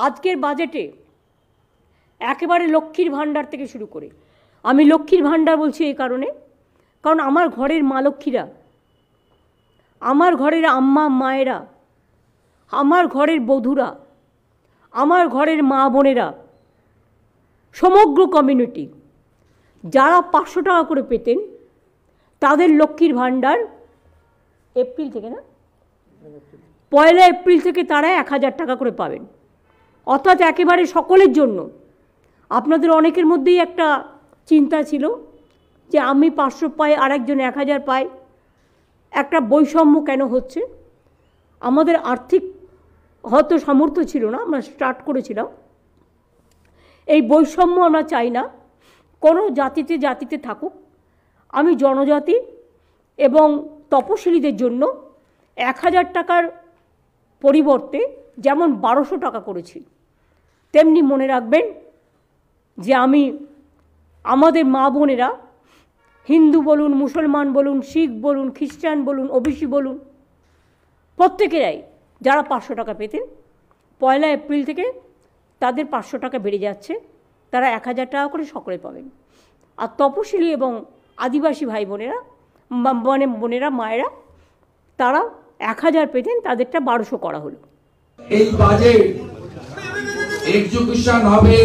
আজকের বাজেটে একেবারে লক্ষ্মীর ভাণ্ডার থেকে শুরু করে, আমি লক্ষ্মীর ভাণ্ডার বলছি এই কারণে, কারণ আমার ঘরের মা লক্ষ্মীরা, আমার ঘরের আম্মা মায়েরা, আমার ঘরের বধূরা, আমার ঘরের মা বোনেরা, সমগ্র কমিউনিটি যারা 500 টাকা করে পেতেন তাদের লক্ষ্মীর ভাণ্ডার এপ্রিল থেকে, না 1 এপ্রিল থেকে তারা 1000 টাকা করে পাবেন। অর্থাৎ একেবারে সকলের জন্য। আপনাদের অনেকের মধ্যেই একটা চিন্তা ছিল যে আমি 500 পাই আর একজন 1000 পাই, একটা বৈষম্য কেন হচ্ছে। আমাদের আর্থিক হয়তো সামর্থ্য ছিল না, আমরা স্টার্ট করেছিলাম। এই বৈষম্য আমরা চাই না, কোনো জাতিতে জাতিতে থাকুক। আমি জনজাতি এবং তপশিলীদের জন্য 1000 টাকার পরিবর্তে যেমন 1200 টাকা করেছি, তেমনি মনে রাখবেন যে আমি আমাদের মা বোনেরা, হিন্দু বলুন, মুসলমান বলুন, শিখ বলুন, খ্রিস্টান বলুন, ওবিসি বলুন, প্রত্যেকেরাই যারা 500 টাকা পেতেন 1 এপ্রিল থেকে তাদের 500 টাকা বেড়ে যাচ্ছে, তারা 1000 টাকা করে সকলে পাবেন। আর তপশিলি এবং আদিবাসী ভাই বোনেরা, মানে বোনেরা, মায়েরা, তারা 1000 পেতেন, তাদেরটা 1200 করা হলো। এই বাজেট এক্সিকিউশন হবে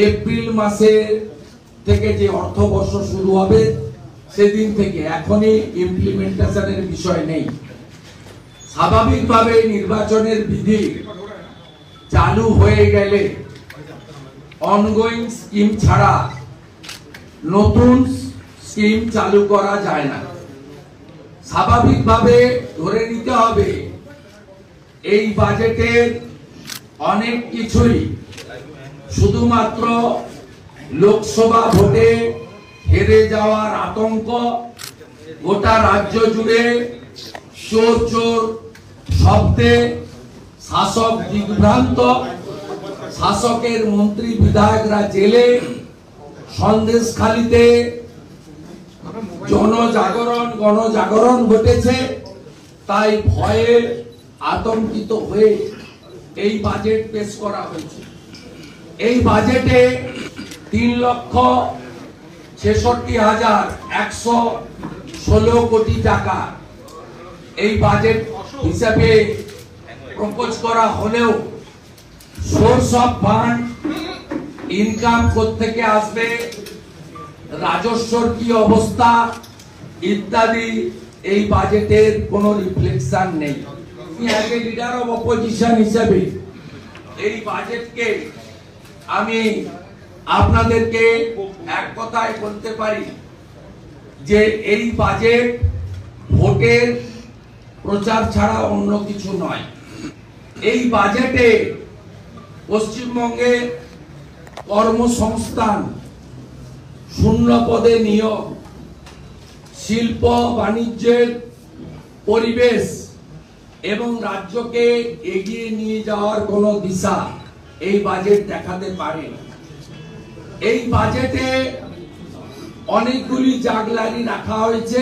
এপ্রিল মাসে থেকে, যে অর্থবর্ষ শুরু হবে সেদিন থেকে। এখনই ইমপ্লিমেন্টেশনের বিষয় নেই। স্বাভাবিকভাবে নির্বাচনের বিধি চালু হয়ে গেলে অনগোয়িং স্কিম ছাড়া নতুন স্কিম চালু করা যায় না। স্বাভাবিকভাবে ধরে নিতে হবে এই বাজেটের অনেক কিছুই শুধুমাত্র লোকসভা ভোটে হেরে যাওয়ার আতঙ্ক, গোটা রাজ্য জুড়ে চোর চোর শব্দে শাসক দিগ্ভ্রান্ত, শাসকের মন্ত্রী বিধায়করা জেলে, সন্দেশখালীতে গণজাগরণ ঘটেছে। তাই ভয়ে আতঙ্কিত হয়ে এই বাজেট পেশ করা হয়েছে। এই বাজেটে 3,66,116 কোটি টাকা এই বাজেট হিসাবে প্রপোজ করা হলেও সোর্স অফ ফান্ড, ইনকাম কোত্থেকে আসবে, রাজস্বর কি অবস্থা ইত্যাদি এই বাজেটের কোনো রিফ্লেকশন নেই। আগে লিডার অফ অপোজিশন হিসেবে এই বাজেটকে আমি আপনাদেরকে এক কথায় বলতে পারি যে এই বাজেট ভোটের প্রচার ছাড়া অন্য কিছু নয়। এই বাজেটে পশ্চিমবঙ্গে কর্মসংস্থান, শূন্য পদে নিয়োগ, শিল্প বাণিজ্যের পরিবেশ এবং রাজ্যকে এগিয়ে নিয়ে যাওয়ার কোনো দিশা এই বাজেট দেখাতে পারে। এই বাজেটে অনেকগুলি জাগলারি রাখা হয়েছে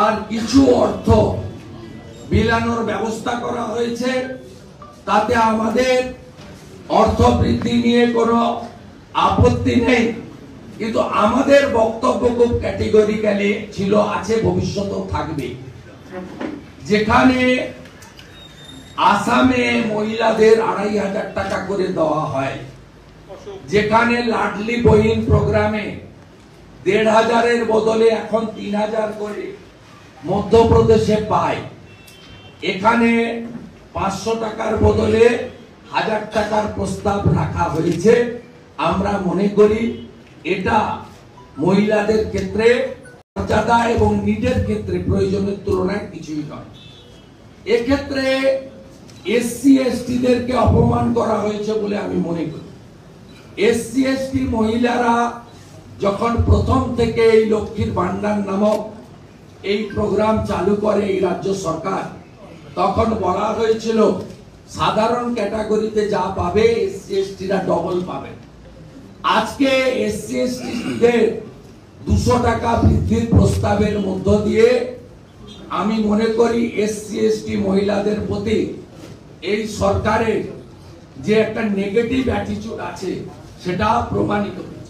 আর কিছু অর্থ বিলানোর ব্যবস্থা করা হয়েছে। তাতে আমাদের অর্থ বৃদ্ধি নিয়ে কোনো আপত্তি নেই, কিন্তু আমাদের বক্তব্য খুব ক্যাটেগরিক্যালি ছিল, আছে, ভবিষ্যতেও থাকবে। যেখানে আসামে মহিলাদের 2500 টাকা করে দেওয়া হয়, যেখানে লাডলি বহিন প্রোগ্রামে 1500-এর বদলে এখন 3000 করে মধ্যপ্রদেশে পায়, এখানে 500 টাকার বদলে 1000 টাকার প্রস্তাব রাখা হয়েছে। আমরা মনে করি এটা মহিলাদের ক্ষেত্রে মর্যাদা এবং নিজের ক্ষেত্রে প্রয়োজনের তুলনায় কিছুই নয়। এক্ষেত্রে এসসি এসটিদেরকে অপমান করা হয়েছে বলে আমি মনে করি। এসসি এসটি মহিলারা যখন প্রথম থেকে এই লক্ষ্মীর ভান্ডার নামক এই প্রোগ্রাম চালু করে এই রাজ্য সরকার, তখন বলা হয়েছিল সাধারণ ক্যাটাগরিতে যা পাবে এসসি এসটিরা ডবল পাবে। আজকে এসসি এসটিদের 200 টাকা বৃদ্ধির প্রস্তাবের মধ্য দিয়ে আমি মনে করি এসসি এসটি মহিলাদের প্রতি এই সরকারের যে একটা নেগেটিভ অ্যাটিটিউড আছে সেটা প্রমাণিত হচ্ছে।